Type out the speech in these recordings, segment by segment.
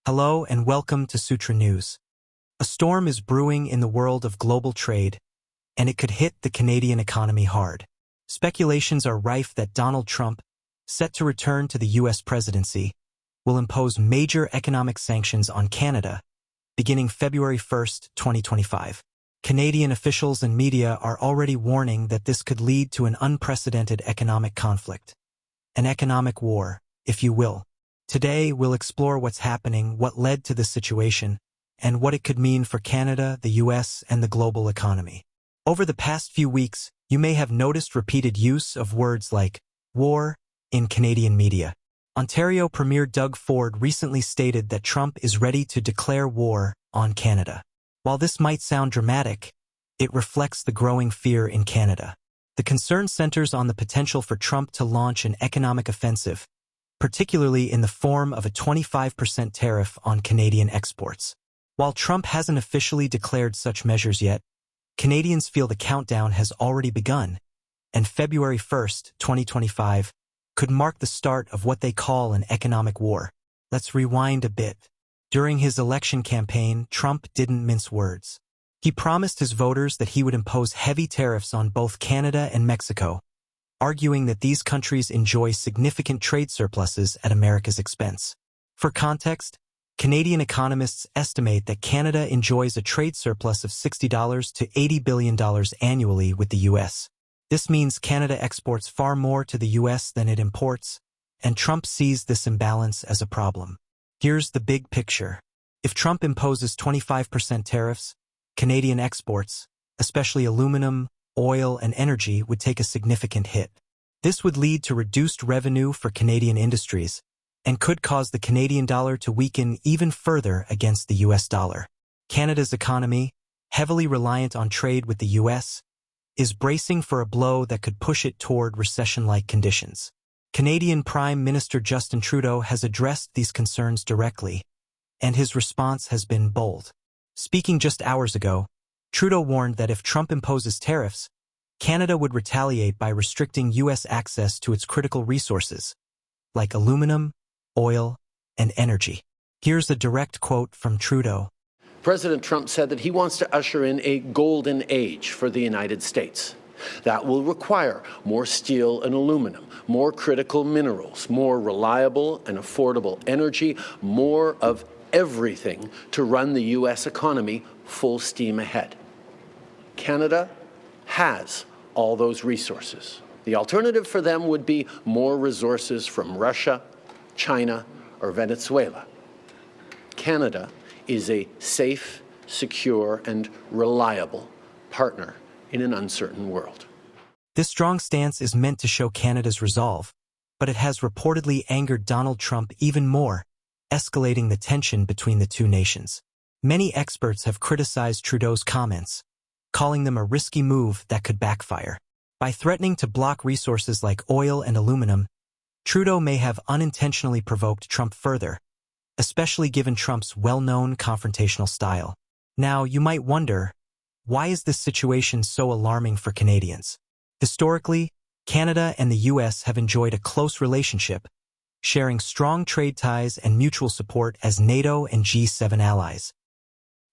Hello and welcome to Sutra News. A storm is brewing in the world of global trade, and it could hit the Canadian economy hard. Speculations are rife that Donald Trump, set to return to the U.S. presidency, will impose major economic sanctions on Canada, beginning February 1, 2025. Canadian officials and media are already warning that this could lead to an unprecedented economic conflict. An economic war, if you will. Today, we'll explore what's happening, what led to this situation, and what it could mean for Canada, the U.S., and the global economy. Over the past few weeks, you may have noticed repeated use of words like war in Canadian media. Ontario Premier Doug Ford recently stated that Trump is ready to declare war on Canada. While this might sound dramatic, it reflects the growing fear in Canada. The concern centers on the potential for Trump to launch an economic offensive, particularly in the form of a 25% tariff on Canadian exports. While Trump hasn't officially declared such measures yet, Canadians feel the countdown has already begun, and February 1, 2025, could mark the start of what they call an economic war. Let's rewind a bit. During his election campaign, Trump didn't mince words. He promised his voters that he would impose heavy tariffs on both Canada and Mexico, arguing that these countries enjoy significant trade surpluses at America's expense. For context, Canadian economists estimate that Canada enjoys a trade surplus of $60 to $80 billion annually with the U.S. This means Canada exports far more to the U.S. than it imports, and Trump sees this imbalance as a problem. Here's the big picture. If Trump imposes 25% tariffs, Canadian exports, especially aluminum, oil, and energy, would take a significant hit. This would lead to reduced revenue for Canadian industries and could cause the Canadian dollar to weaken even further against the U.S. dollar. Canada's economy, heavily reliant on trade with the U.S., is bracing for a blow that could push it toward recession-like conditions. Canadian Prime Minister Justin Trudeau has addressed these concerns directly, and his response has been bold. Speaking just hours ago, Trudeau warned that if Trump imposes tariffs, Canada would retaliate by restricting U.S. access to its critical resources, like aluminum, oil, and energy. Here's a direct quote from Trudeau. President Trump said that he wants to usher in a golden age for the United States. That will require more steel and aluminum, more critical minerals, more reliable and affordable energy, more of everything to run the U.S. economy full steam ahead. Canada has all those resources. The alternative for them would be more resources from Russia, China, or Venezuela. Canada is a safe, secure, and reliable partner in an uncertain world. This strong stance is meant to show Canada's resolve, but it has reportedly angered Donald Trump even more, escalating the tension between the two nations. Many experts have criticized Trudeau's comments, calling them a risky move that could backfire. By threatening to block resources like oil and aluminum, Trudeau may have unintentionally provoked Trump further, especially given Trump's well-known confrontational style. Now, you might wonder, why is this situation so alarming for Canadians? Historically, Canada and the U.S. have enjoyed a close relationship, sharing strong trade ties and mutual support as NATO and G7 allies.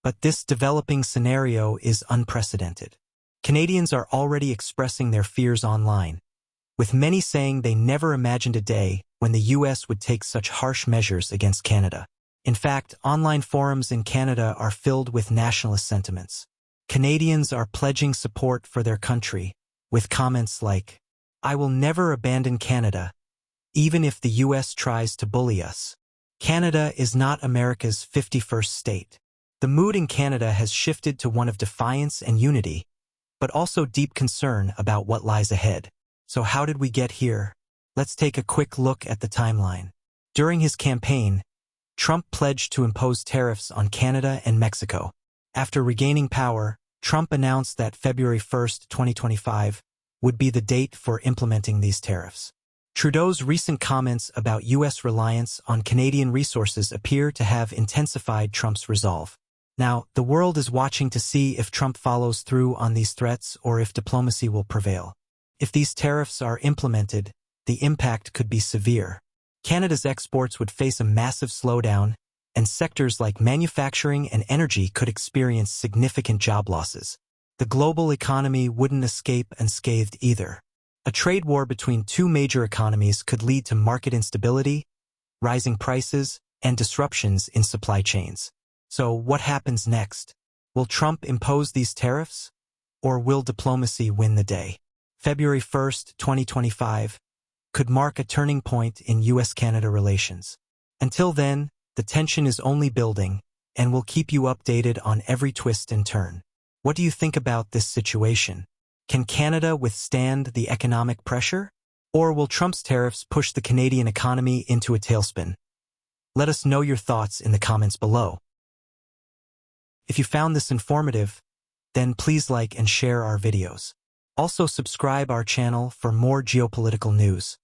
But this developing scenario is unprecedented. Canadians are already expressing their fears online, with many saying they never imagined a day when the U.S. would take such harsh measures against Canada. In fact, online forums in Canada are filled with nationalist sentiments. Canadians are pledging support for their country, with comments like, "I will never abandon Canada, even if the U.S. tries to bully us." Canada is not America's 51st state. The mood in Canada has shifted to one of defiance and unity, but also deep concern about what lies ahead. So how did we get here? Let's take a quick look at the timeline. During his campaign, Trump pledged to impose tariffs on Canada and Mexico. After regaining power, Trump announced that February 1, 2025, would be the date for implementing these tariffs. Trudeau's recent comments about U.S. reliance on Canadian resources appear to have intensified Trump's resolve. Now, the world is watching to see if Trump follows through on these threats or if diplomacy will prevail. If these tariffs are implemented, the impact could be severe. Canada's exports would face a massive slowdown, and sectors like manufacturing and energy could experience significant job losses. The global economy wouldn't escape unscathed either. A trade war between two major economies could lead to market instability, rising prices, and disruptions in supply chains. So what happens next? Will Trump impose these tariffs? Or will diplomacy win the day? February 1st, 2025, could mark a turning point in U.S.-Canada relations. Until then, the tension is only building, and we'll keep you updated on every twist and turn. What do you think about this situation? Can Canada withstand the economic pressure? Or will Trump's tariffs push the Canadian economy into a tailspin? Let us know your thoughts in the comments below. If you found this informative, then please like and share our videos. Also subscribe our channel for more geopolitical news.